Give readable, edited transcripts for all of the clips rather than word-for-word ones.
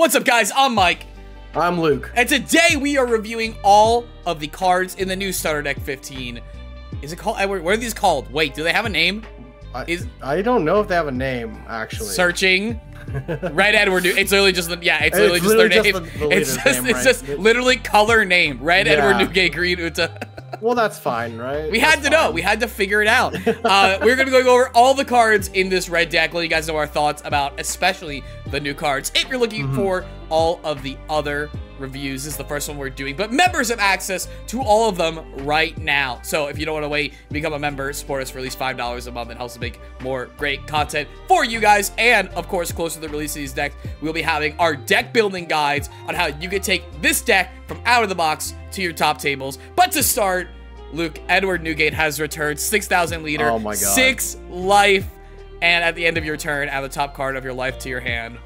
What's up, guys? I'm Mike. I'm Luke. And today we are reviewing all of the cards in the new Starter Deck 15. Is it called, Edward? What are these called? Wait, do they have a name? I don't know if they have a name, actually. Searching. Red Edward. It's literally just, it's literally just their name. It's just literally color name. Red Edward, Newgate, Green, Uta. Well, that's fine, right? We had to know. We had to figure it out. We're going to be going over all the cards in this red deck, letting you guys know our thoughts about especially the new cards. If you're looking for all of the other reviews, this is the first one we're doing, but members have access to all of them right now. So if you don't want to wait, become a member, support us for at least $5 a month. It helps us make more great content for you guys. And of course, closer to the release of these decks, we'll be having our deck building guides on how you can take this deck from out of the box to your top tables. But to start, Luke, Edward Newgate has returned 6,000 leader, oh my God. 6 life, and at the end of your turn, add the top card of your life to your hand.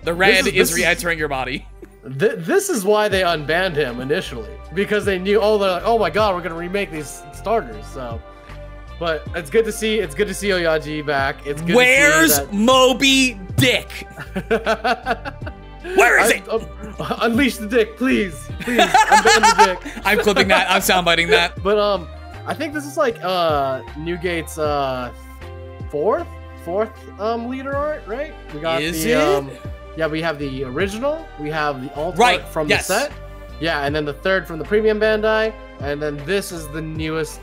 The red is re-entering your body. This is why they unbanned him initially, because they knew, they're like, oh my God, we're gonna remake these starters. So, but it's good to see. It's good to see Oyaji back. It's good. Where's to see Moby Dick? Where is it? Unleash the dick, please, please. Unban the dick. I'm clipping that. I'm soundbiting that. But I think this is like Newgate's fourth leader art, right? We got yeah, we have the original, we have the alt from the set. Yeah, and then the third from the premium Bandai, and then this is the newest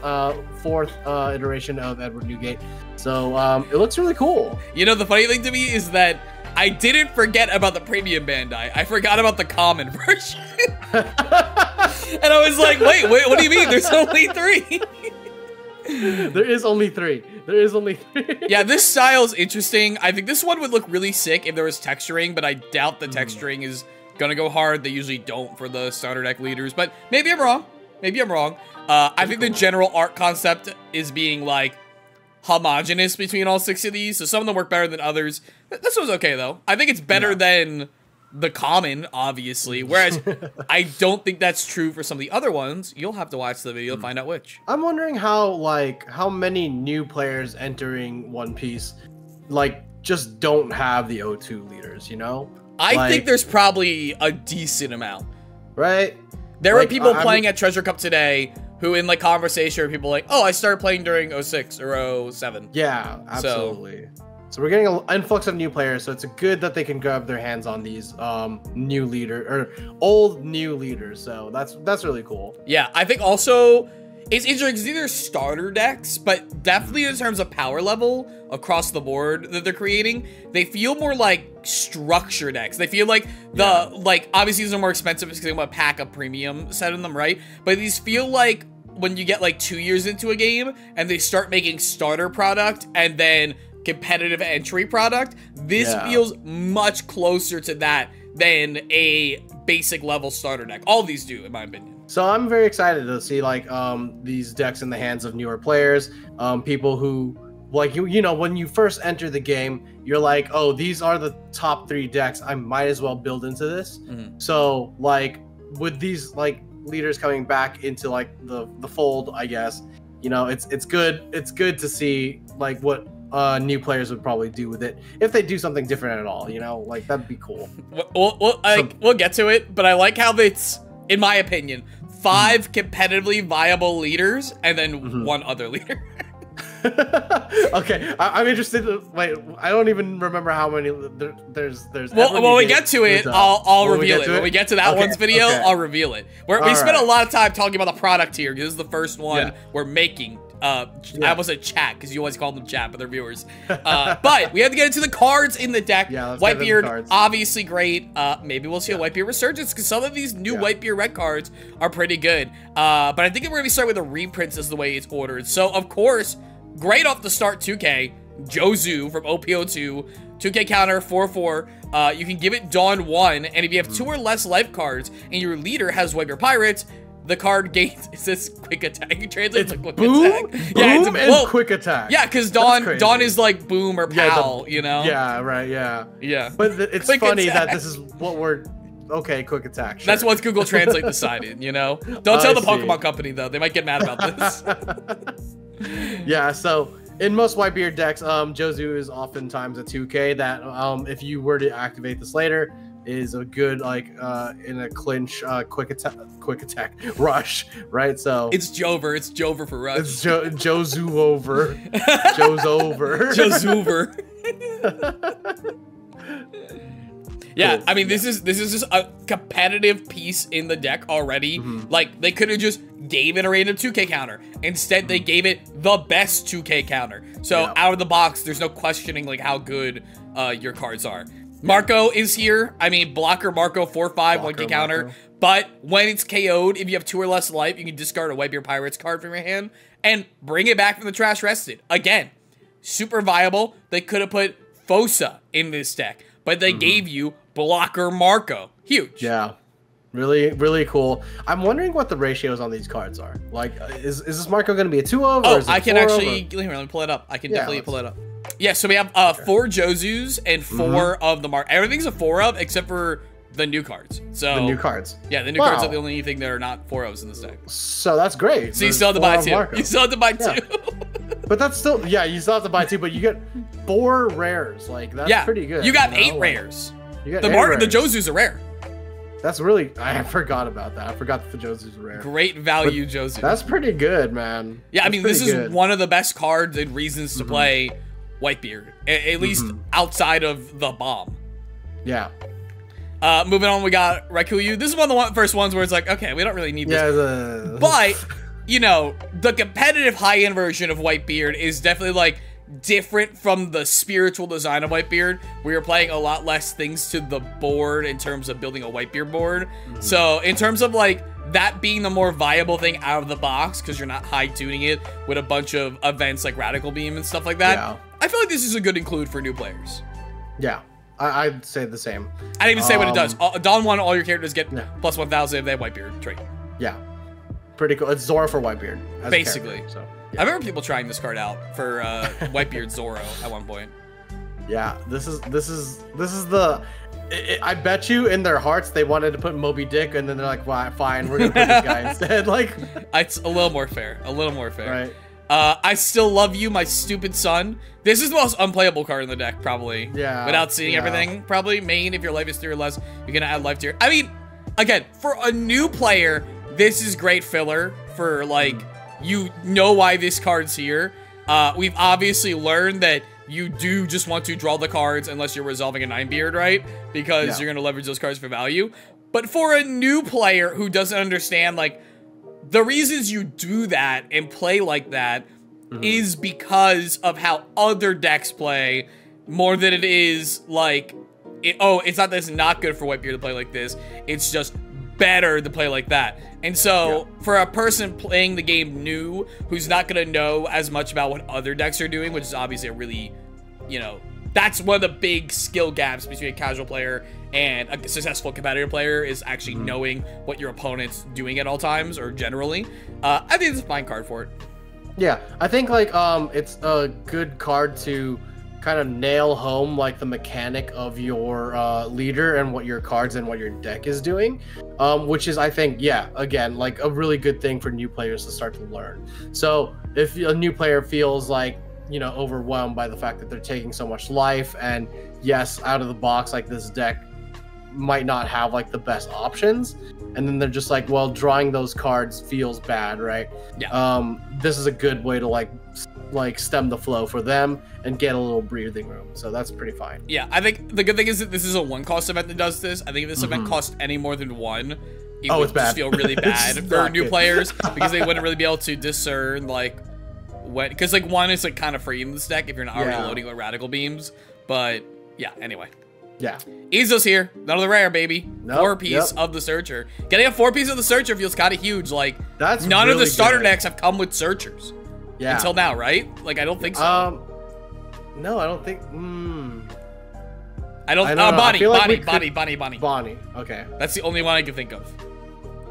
fourth iteration of Edward Newgate. So it looks really cool. You know, the funny thing to me is that I didn't forget about the premium Bandai. I forgot about the common version. And I was like, wait, what do you mean? There's only 3. There is only 3. There is only 3. Yeah, this style is interesting. I think this one would look really sick if there was texturing, but I doubt the texturing is gonna go hard. They usually don't for the starter deck leaders, but maybe I'm wrong. Maybe I'm wrong. I think the general art concept is being like homogenous between all 6 of these, so some of them work better than others. This one's okay though. I think it's better than the common, obviously, whereas I don't think that's true for some of the other ones. You'll have to watch the video to find out which. I'm wondering how many new players entering One Piece just don't have the O2 leaders, you know? I think there's probably a decent amount. Right? There are people playing at Treasure Cup today who in conversation are people like, oh, I started playing during 06 or 07. Yeah, absolutely. So we're getting an influx of new players, so it's good that they can grab their hands on these new new leaders. So that's really cool. Yeah, I think also it's interesting because these are starter decks, but definitely in terms of power level across the board that they're creating, they feel more like structure decks. They feel like obviously these are more expensive because they want to pack a premium set in them, right? But these feel like when you get 2 years into a game and they start making starter product and then competitive entry product, this feels much closer to that than a basic level starter deck. All these do, in my opinion. So I'm very excited to see these decks in the hands of newer players, people who you know, when you first enter the game, you're like, oh, these are the top 3 decks. I might as well build into this. So with these leaders coming back into the fold, I guess, you know, it's good to see what new players would probably do with it if they do something different at all, you know, that'd be cool. We'll get to it, but I like how it's, in my opinion, 5 competitively viable leaders and then 1 other leader. Okay, I'm interested. Wait, I don't even remember how many there's. Well, when we get to it, I'll reveal it. When we get to that one's video, I'll reveal it. We spent a lot of time talking about the product here. This is the first one we're making. I almost said chat because you always call them chat, but they're viewers. But we have to get into the cards in the deck. Whitebeard, obviously great. Maybe we'll see a Whitebeard resurgence because some of these new Whitebeard red cards are pretty good. But I think we're going to start with the reprints as the way it's ordered. So, of course, great off the start 2K. Jozu from OPO2. 2K counter, 4/4. You can give it Dawn 1, and if you have 2 or less life cards and your leader has Whitebeard Pirates, the card gains, it says quick attack. You translate to quick attack. Boom and quick attack. Yeah, because Dawn is like boom or pow, you know? Yeah, right, yeah. But it's quick funny attack. that this is what we're... Okay, quick attack. Sure. That's what Google Translate decided, you know? Don't tell the Pokemon company, though. They might get mad about this. Yeah, so in most Whitebeard decks, Jozu is oftentimes a 2K that if you were to activate this later, is a good like in a clinch quick attack rush, right? So it's Jover for rush. It's Jozu over. Joe's over. Jozu over. Yeah, cool. I mean, this is just a competitive piece in the deck already. Like, they could have just gave it a random 2K counter. Instead, they gave it the best 2K counter. So, out of the box, there's no questioning, like, how good your cards are. Marco is here. I mean, blocker Marco, 4/5, 1K counter. Marco. But when it's KO'd, if you have 2 or less life, you can discard a Whitebeard Pirates card from your hand and bring it back from the trash rested. Again, super viable. They could have put Fossa in this deck, but they gave you blocker Marco. Huge. Yeah. Really, really cool. I'm wondering what the ratios on these cards are. Like, is this Marco going to be a 2-of? Oh, I can actually... Here, let me pull it up. I can definitely pull it up. Yeah, so we have 4 Jozus and 4 of the Marco. Everything's a 4-of except for the new cards. So the new cards. Yeah, the new cards are the only thing that are not 4-ofs in this deck. So that's great. So you still have to buy 2. Marco. You still have to buy 2. But that's still... Yeah, you still have to buy 2, but you get 4 rares. Like, that's pretty good. You got 8 rares. You got the Jozus are rare. That's really... I forgot about that. I forgot that the Jozus are rare. Great value Jozu. That's pretty good, man. Yeah, I mean, this is one of the best cards and reasons to play Whitebeard. At least outside of the bomb. Yeah. Moving on, we got Rakuyou. This is one of the first ones where it's like, okay, we don't really need this. Yeah, but, you know, the competitive high-end version of Whitebeard is definitely, like, different from the spiritual design of Whitebeard. We are playing a lot less things to the board in terms of building a Whitebeard board. So, in terms of, like, that being the more viable thing out of the box, because you're not high-tuning it with a bunch of events like Radical Beam and stuff like that, I feel like this is a good include for new players. Yeah. I'd say the same. I didn't even say what it does. Dawn 1, all your characters get plus 1,000 if they have Whitebeard trait. Yeah. Pretty cool. It's Zora for Whitebeard. Basically. So, I remember people trying this card out for Whitebeard Zoro at one point. Yeah, this is the... I bet you in their hearts they wanted to put Moby Dick, and then they're like, well, fine, we're gonna put this guy instead. Like, it's a little more fair. A little more fair. Right. I still love you, my stupid son. This is the most unplayable card in the deck, probably. Yeah. Without seeing everything, probably. Main, if your life is 3 or less, you're gonna add life to your... I mean, again, for a new player, this is great filler for, like, you know why this card's here. We've obviously learned that you do just want to draw the cards unless you're resolving a 9-beard, right? Because you're gonna leverage those cards for value. But for a new player who doesn't understand, like, the reasons you do that and play like that is because of how other decks play more than it is like, it's not that it's not good for Whitebeard to play like this. It's just better to play like that. And so for a person playing the game new who's not going to know as much about what other decks are doing, which is obviously a really, you know, that's one of the big skill gaps between a casual player and a successful competitive player is actually knowing what your opponent's doing at all times or generally. I think it's a fine card for it. Yeah, I think like it's a good card to kind of nail home like the mechanic of your leader and what your cards and what your deck is doing, which is, I think, again, like a really good thing for new players to start to learn. So if a new player feels like, you know, overwhelmed by the fact that they're taking so much life, and yes, out of the box, like this deck might not have like the best options, and then they're just like, well, drawing those cards feels bad, right? This is a good way to like stem the flow for them and get a little breathing room. So that's pretty fine. Yeah, I think the good thing is that this is a 1-cost event that does this. I think if this event cost any more than 1, it would just feel really bad for new players because they wouldn't really be able to discern like what, because like 1 is like kind of free in this deck if you're not already loading with Radical Beams. But yeah, anyway. Yeah. Izo's here. None of the rare, baby. 4-piece of the Searcher. Getting a 4-piece of the Searcher feels kind of huge. Like, that's none really of the starter good. decks have come with Searchers. Yeah. Until now, right? Like, I don't think so. No, I don't think... I don't... Bonnie. Bonnie, okay. That's the only one I can think of.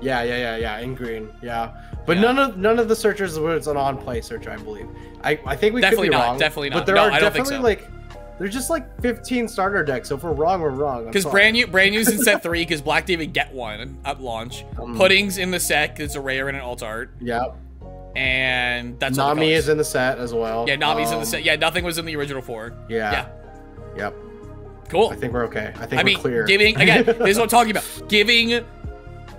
Yeah, in green, But none of the Searchers was an on-play Searcher, I believe. I think we definitely could be not, wrong. Definitely not. But there no, are I don't think definitely so. like... There's just like 15 starter decks, so if we're wrong, we're wrong. Because brand new's in set 3, because Black didn't even get one at launch. Pudding's in the set, because it's a rare and an alt art. Yep. And that's Nami is in the set as well. Yeah, Nami's in the set. Yeah, nothing was in the original 4. Yeah. Yep. Cool. I think we're okay. I think we're clear. Again, this is what I'm talking about. Giving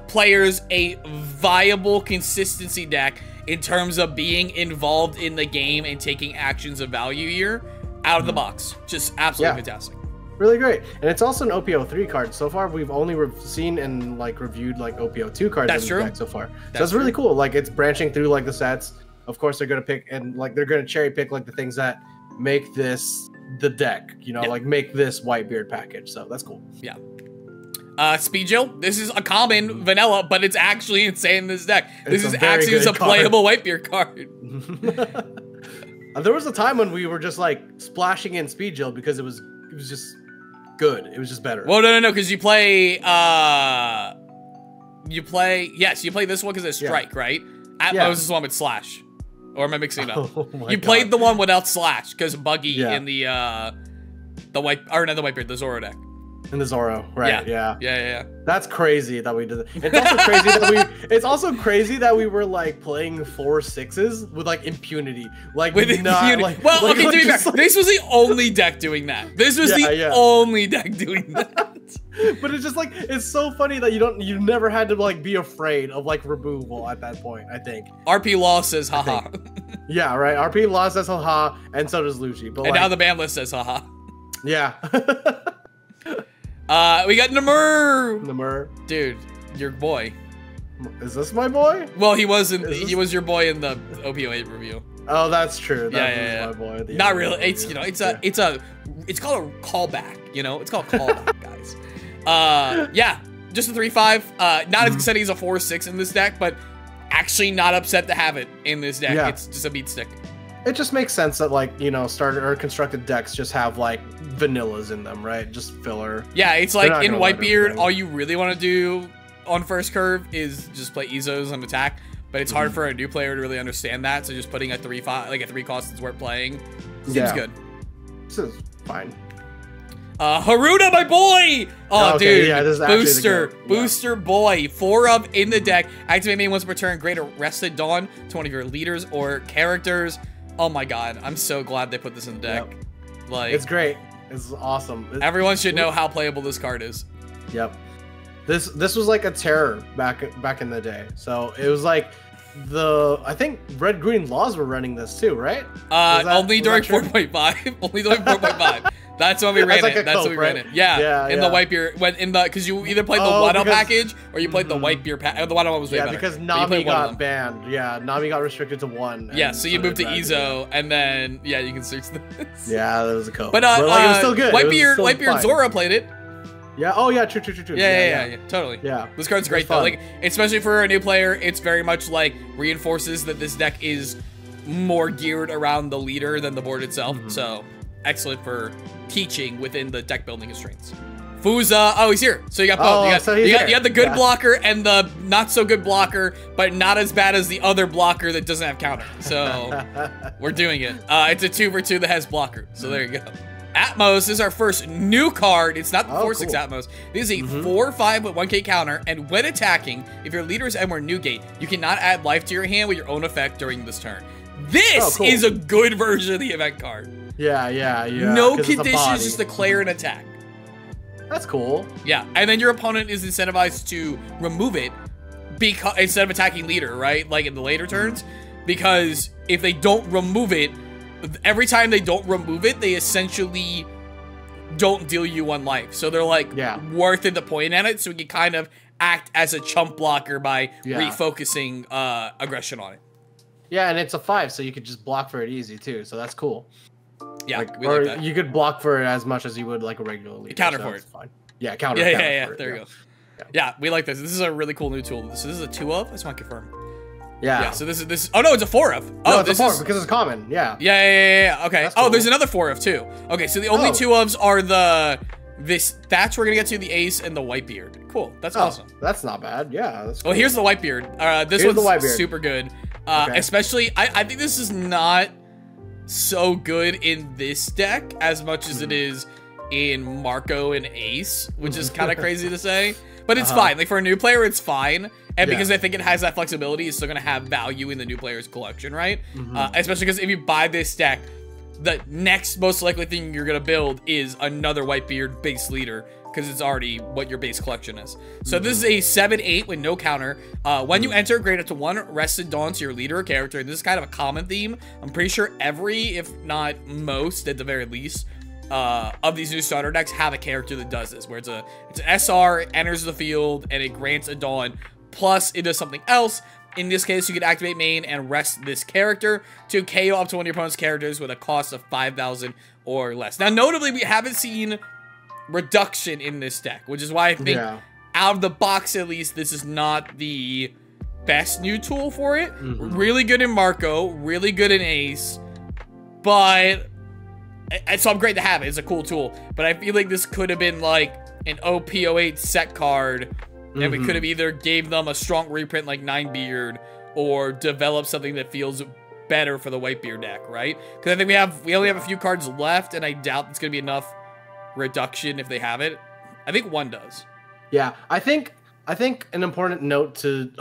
players a viable consistency deck in terms of being involved in the game and taking actions of value here out of the box. Just absolutely fantastic. Really great. And it's also an OPO3 card. So far, we've only seen and like reviewed like OPO2 cards in the deck so far. So it's really cool. Like it's branching through like the sets. Of course, they're going to pick and like they're going to cherry pick like the things that make this the deck, you know, like make this Whitebeard package. So that's cool. Yeah. Speed Jill, this is a common vanilla, but it's actually insane in this deck. This is actually a playable Whitebeard card. There was a time when we were just like splashing in Speed Jill because it was just good. It was just better. Well, no, because you play you play this one because it's Strike, right? Atmos is the one with Slash. Or am I mixing it up? You played the one without Slash because Buggy in the Whitebeard, the Zoro deck. In the Zoro, right? Yeah. That's crazy that we did it. It's also crazy that we. It's also crazy that we were like playing 4/6s with like impunity, like with not like. Well, like, okay, to be fair, this was the only deck doing that. This was the only deck doing that. But it's just like it's so funny that you never had to like be afraid of like removal at that point. I think RP Law says haha. Yeah, right. RP Law says haha, and so does Lucci. But and now the ban list says haha. Yeah. We got Namule. Namule. Dude, your boy. Is this my boy? Well, he was your boy in the OPO8 review. Oh, that's true. That was my boy. Not really. It's it's called a callback. You know, it's called a callback, guys. Yeah, just a 3/5. Not as exciting as a 4/6 in this deck, but actually not upset to have it in this deck. It's just a beat stick. It just makes sense that like, you know, started or constructed decks just have like vanillas in them, right? Just filler. Yeah, it's like in Whitebeard, all you really want to do on first curve is just play Izos on attack, but it's hard for a new player to really understand that. So just putting a 3/5, like a 3 cost is worth playing, seems good. This is fine. Haruta, my boy! Oh, dude, this is booster boy. 4 of in the deck. Activate main once per turn. Great Arrested Dawn to one of your leaders or characters. Oh my god, I'm so glad they put this in the deck. Like, it's great. It's awesome. Everyone should know how playable this card is. Yep. This was like a terror back in the day. So it was like I think Red Green Laws were running this too, right? Only during 4.5. Only during 4.5 That's when we ran it. That's when we ran it. Yeah. In the Whitebeard, because you either played the Wado package or you played the Whitebeard package. The Wado one was way better. Yeah, because Nami got banned. Yeah, Nami got restricted to 1. Yeah, so you moved to Izo, and then you can search this. Yeah, that was a code. But like, it was still good. Whitebeard Zora played it. Yeah. Oh yeah. True. Yeah. Totally. Yeah. This card's great though. Like, especially for a new player, it's very much like reinforces that this deck is more geared around the leader than the board itself. So excellent for teaching within the deck building constraints. Fossa. Oh, he's here. So you got both. You got the good blocker and the not so good blocker, but not as bad as the other blocker that doesn't have counter. So we're doing it. It's a 2/2 that has blocker. So there you go. Atmos is our first new card. It's not the 4/6 Atmos. This is a 4/5 with 1k counter, and when attacking, if your leader is Edward Newgate, you cannot add life to your hand with your own effect during this turn. This is a good version of the event card. Yeah. No conditions, just declare an attack. That's cool. Yeah, and then your opponent is incentivized to remove it because instead of attacking leader, right? Like in the later turns, because if they don't remove it, every time they don't remove it, they essentially don't deal you 1 life. So they're like worth it to point at it, so we can kind of act as a chump blocker by refocusing aggression on it. Yeah, and it's a 5, so you could just block for it easy too. So that's cool. Yeah, or like you could block for it as much as you would like a regular leader. Counter for it. Fine. Yeah, counter. Yeah. There you go. Yeah, we like this. This is a really cool new tool. So this is a 2 of. I just want to confirm. Yeah. So this is. Oh no, it's a 4 of. Oh, no, it's a 4 because it's common. Yeah. Yeah. Okay. That's cool. Oh, there's another 4 of too. Okay, so the only 2 ofs are this Thatch we're gonna get to, the Ace, and the Whitebeard. Cool. That's awesome. That's not bad. Yeah. That's cool. Well, here's the Whitebeard. This one's super good. Especially, I think this is not so good in this deck as much as it is in Marco and Ace, which is kind of crazy to say, but it's fine. Like for a new player, it's fine, and because I think it has that flexibility, it's still gonna have value in the new player's collection, right? Especially because if you buy this deck the next most likely thing you're gonna build is another Whitebeard base leader, because it's already what your base collection is. So this is a 7/8 with no counter. When you enter, grant up to 1 rested dawn to your leader or character. And this is kind of a common theme. I'm pretty sure every, if not most, at the very least, of these new starter decks have a character that does this, where it's an SR, enters the field, and it grants a dawn, plus it does something else. In this case, you can activate main and rest this character to KO up to one of your opponent's characters with a cost of 5,000 or less. Now, notably, we haven't seen reduction in this deck, which is why I think out of the box, at least, this is not the best new tool for it. Really good in Marco, really good in Ace, but so I'm great to have it. It's a cool tool, but I feel like this could have been like an OP08 set card, and we could have either gave them a strong reprint like Ninebeard or developed something that feels better for the Whitebeard deck, right? Because I think we only have a few cards left, and I doubt it's gonna be enough reduction if they have it. I think one does. Yeah, I think an important note to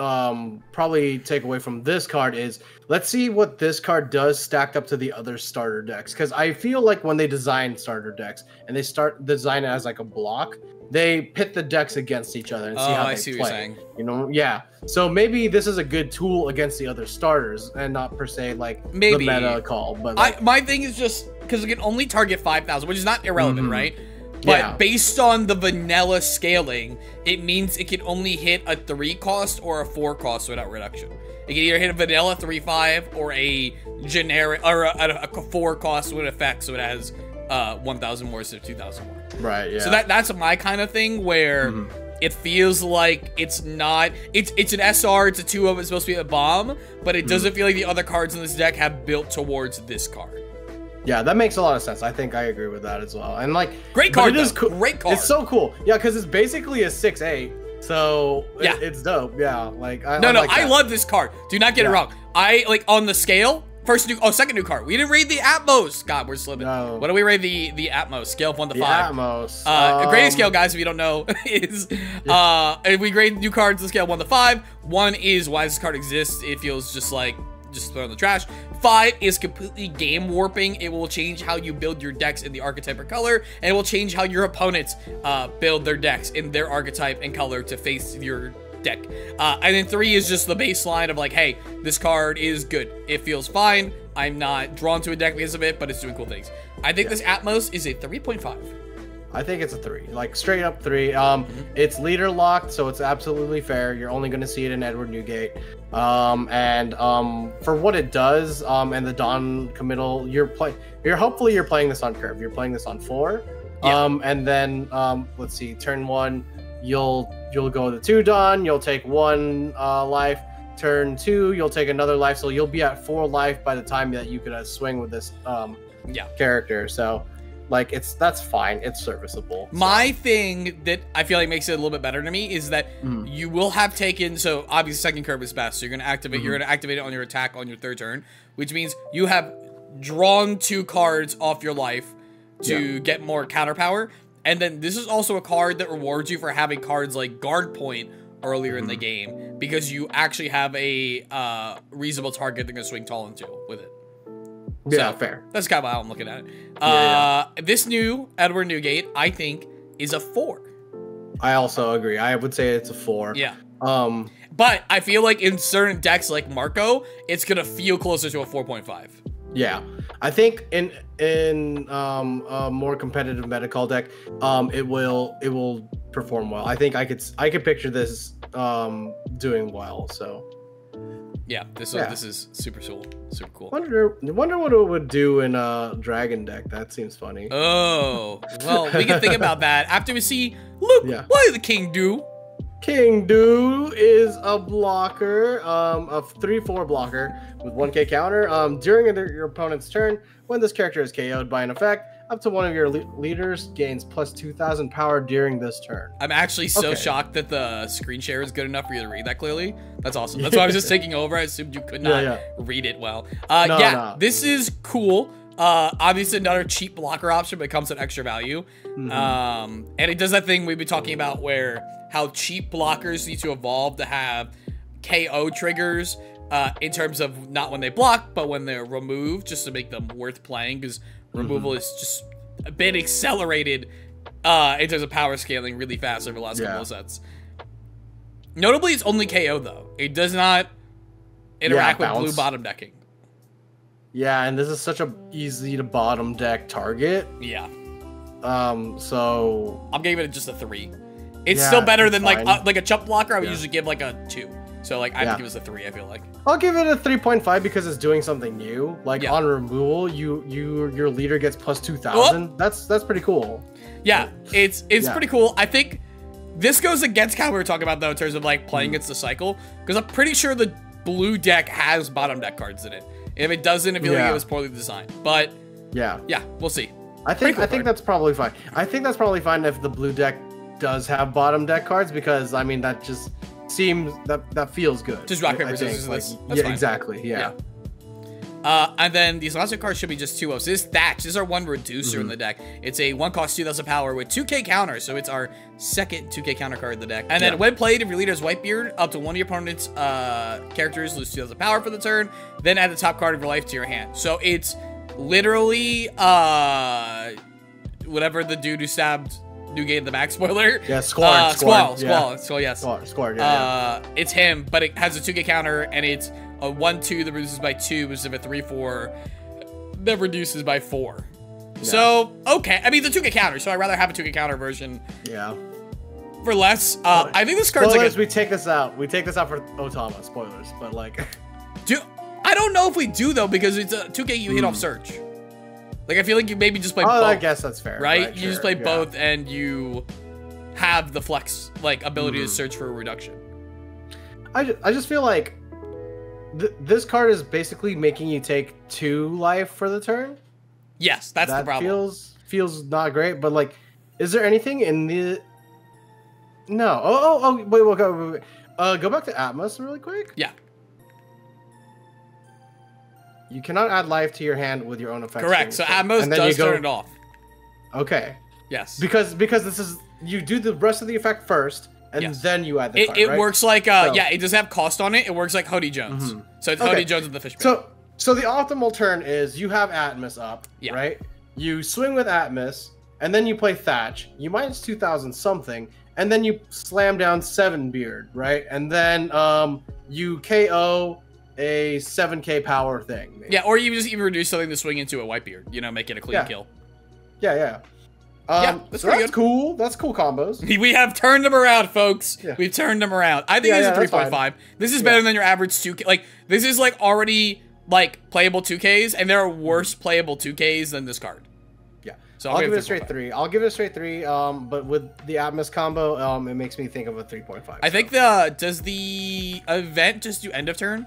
probably take away from this card is, let's see what this card does stacked up to the other starter decks. Because I feel like when they design starter decks and they start design it as like a block, they pit the decks against each other and see how they see play. What you're saying. You know, yeah. So maybe this is a good tool against the other starters and not per se like the meta call. But like, my thing is just because it can only target 5,000, which is not irrelevant, right? But based on the vanilla scaling, it means it can only hit a 3 cost or a 4 cost without reduction. It can either hit a vanilla 3/5 or a generic or a 4 cost with effect, so it has 1,000 more instead of 2,000 more. Right. Yeah. So that's my kind of thing where it feels like it's not. It's an SR. It's a 2/0. It's supposed to be a bomb, but it doesn't feel like the other cards in this deck have built towards this card. Yeah, that makes a lot of sense. I think I agree with that as well. And like, great card. It is cool. Great card. It's so cool. Yeah, because it's basically a 6/8. So yeah, it's dope. Yeah, like I love this card. Do not get it wrong. I like on the scale. Second new card. We didn't read the Atmos. God, we're slipping. No. What do we rate the Atmos? Scale of 1 to 5. Atmos. A grading scale, guys, if you don't know, is if we grade new cards on scale 1 to 5. 1 is why this card exists. It feels just like throw it in the trash. 5 is completely game warping. It will change how you build your decks in the archetype or color, and it will change how your opponents build their decks in their archetype and color to face your deck. And then 3 is just the baseline of like, hey, this card is good. It feels fine. I'm not drawn to a deck because of it, but it's doing cool things. I think this Atmos is a 3.5. I think it's a 3, like straight up 3. It's leader locked, so it's absolutely fair. You're only going to see it in Edward Newgate. For what it does, and the Dawn committal, hopefully you're playing this on curve. You're playing this on 4. And then let's see, turn 1, you'll go to 2 Dawn, you'll take 1 life. Turn 2, you'll take another life, so you'll be at 4 life by the time that you could swing with this character. So like that's fine, it's serviceable. My thing that I feel like makes it a little bit better to me is that you will have taken, so obviously second curve is best, so you're gonna activate it on your attack on your 3rd turn, which means you have drawn 2 cards off your life to get more counter power. And then this is also a card that rewards you for having cards like Guard Point earlier in the game, because you actually have a reasonable target they're gonna swing tall into with it. Yeah, so, fair. That's kind of how I'm looking at it. This new Edward Newgate, I think, is a 4. I also agree. I would say it's a 4. Yeah. But I feel like in certain decks like Marco, it's gonna feel closer to a 4.5. Yeah, I think in a more competitive meta call deck, it will perform well. I think I could picture this doing well. So. Yeah, this is super cool. Wonder what it would do in a dragon deck. That seems funny. Oh, well, we can think about that after we see. Look, what did the king do? King Do is a blocker, a 3/4 blocker with 1k counter. During your opponent's turn, when this character is KO'd by an effect, up to one of your leaders gains plus 2,000 power during this turn. I'm actually so shocked that the screen share is good enough for you to read that clearly. That's awesome. That's why I was just taking over. I assumed you could not read it well. No. This is cool. Obviously another cheap blocker option, but it comes with extra value. And it does that thing we've been talking about where how cheap blockers need to evolve to have KO triggers in terms of not when they block, but when they're removed, just to make them worth playing, because removal is just a bit accelerated in terms of power scaling really fast over the last couple of sets. Notably, it's only KO, though. It does not interact with blue bottom decking. Yeah, and this is such a easy to bottom deck target. Yeah. So I'm giving it just a 3. It's still better than like a chump blocker. I would usually give like a 2. So like I would give this a 3. I feel like I'll give it a 3.5 because it's doing something new. Like on removal, your leader gets plus 2,000. That's pretty cool. Yeah, it's pretty cool. I think this goes against how we were talking about though in terms of like playing against the cycle, because I'm pretty sure the blue deck has bottom deck cards in it. If it doesn't, I feel like it was poorly designed. But yeah, we'll see. I think that's probably fine. I think that's probably fine if the blue deck does have bottom deck cards, because I mean that just seems that feels good. Just rock paper scissors. Like, that's fine. Exactly. Yeah. And then these last two cards should be just 2-0. So this Thatch, this is our one reducer in the deck. It's a 1 cost 2,000 power with 2k counter, so it's our second 2k counter card in the deck. And then when played, if your leader is Whitebeard, up to one of your opponent's characters lose 2,000 power for the turn, then add the top card of your life to your hand. So it's literally whatever the dude who stabbed Newgate in the back, spoiler. Yeah, Squall, yes. Squall, it's him, but it has a 2k counter, and it's a 1/2 that reduces by 2, which is a 3/4 that reduces by 4. Yeah. So, okay. I mean, the 2k counter, so I'd rather have a 2k counter version. Yeah. For less. I think this card's spoilers, we take this out. We take this out for Otama. Spoilers, but like... I don't know if we do, though, because it's a 2k you hit off search. Like, I feel like you maybe just play both. I guess that's fair. Right? You just play both, and you have the flex, like, ability to search for a reduction. I just feel like this card is basically making you take 2 life for the turn. Yes, that's the problem. Feels not great, but like, is there anything in the? No. Wait. We'll go. Go back to Atmos really quick. Yeah. You cannot add life to your hand with your own effect. Correct. So Atmos does turn it off. Okay. Yes. Because this is, you do the rest of the effect first. And then you add the card, It works like, it does have cost on it. It works like Hody Jones. So it's Hody Jones with the Fishman. So the optimal turn is you have Atmos up, right? You swing with Atmos, and then you play Thatch. You minus 2,000 something, and then you slam down 7-Beard, right? And then you KO a 7k power thing. Maybe. Yeah, or you just even reduce something to swing into a Whitebeard. You know, make it a clean kill. Yeah. That's cool. That's cool combos. We have turned them around, folks. Yeah. We've turned them around. I think this is a 3.5. This is better than your average 2K. Like, this is like already like playable 2Ks, and there are worse playable 2Ks than this card. Yeah. So I'll give it a straight 3. I'll give it a straight 3. But with the Atmos combo, it makes me think of a 3.5. I think does the event just do end of turn?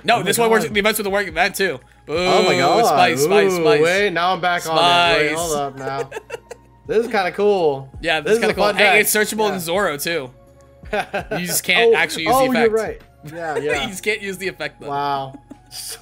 No, this one works. The events with the work event too. Ooh, oh my god! Spice. Wait, now I'm back on it. Wait, hold up now. This is kind of cool. Yeah, this is kind of cool. Hey, it's searchable in Zoro too. You just can't actually use the effect. Oh, you're right. Yeah. You just can't use the effect though. Wow. Just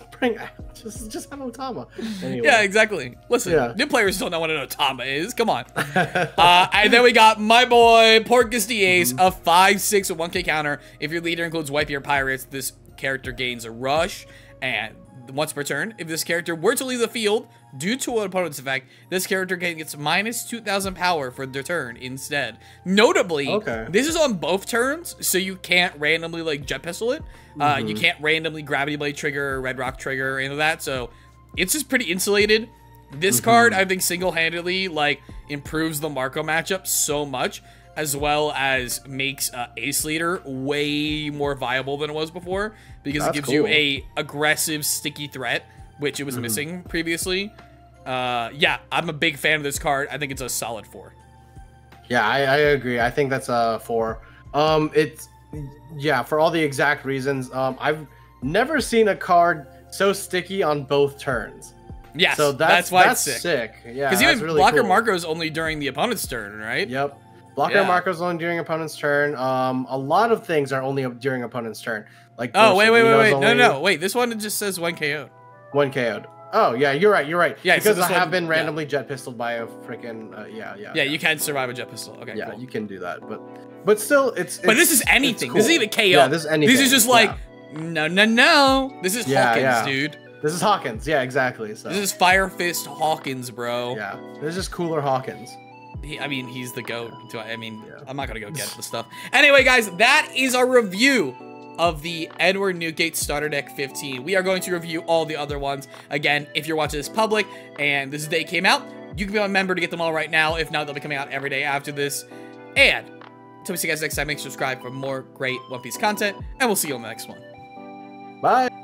have Otama. Anyway. Yeah, exactly. Listen, new players don't know what an Otama is. Come on. And then we got my boy Portgas the Ace, a 5/6 with 1k counter. If your leader includes Whitebeard Pirates, this character gains a rush, and once per turn, if this character were to leave the field due to an opponent's effect, this character gets minus 2,000 power for their turn instead. Notably, this is on both turns, so you can't randomly like jet pistol it. You can't randomly gravity blade trigger, red rock trigger, or any of that. So it's just pretty insulated. This card, I think, single-handedly like improves the Marco matchup so much, as well as makes Ace Leader way more viable than it was before, because it gives you a aggressive, sticky threat, which it was missing previously. Yeah, I'm a big fan of this card. I think it's a solid 4. Yeah, I agree. I think that's a 4. It's for all the exact reasons. I've never seen a card so sticky on both turns. Yes, so that's why it's sick. Yeah, because even really Blocker Marco is only during the opponent's turn, right? Yep. Blocker Marco is only during opponent's turn. A lot of things are only during opponent's turn. Like wait, no, wait. This one just says 1 KO'd. 1 KO'd. Oh yeah, you're right. Yeah, because so I have been randomly jet pistoled by a freaking Yeah, you can survive a jet pistol. Okay, you can do that, but still, it's. But this is anything. Cool. This is even KO. Yeah, this is anything. This is just like No. This is Hawkins, dude. This is Hawkins. Yeah, exactly. So. This is Fire Fist Hawkins, bro. Yeah, this is just cooler Hawkins. I mean, he's the GOAT. I'm not gonna go get the stuff. Anyway, guys, that is our review of the Edward Newgate Starter Deck 15. We are going to review all the other ones. Again, if you're watching this public and this day came out, you can be a member to get them all right now. If not, they'll be coming out every day after this. And until we see you guys next time, make sure to subscribe for more great One Piece content, and we'll see you on the next one. Bye.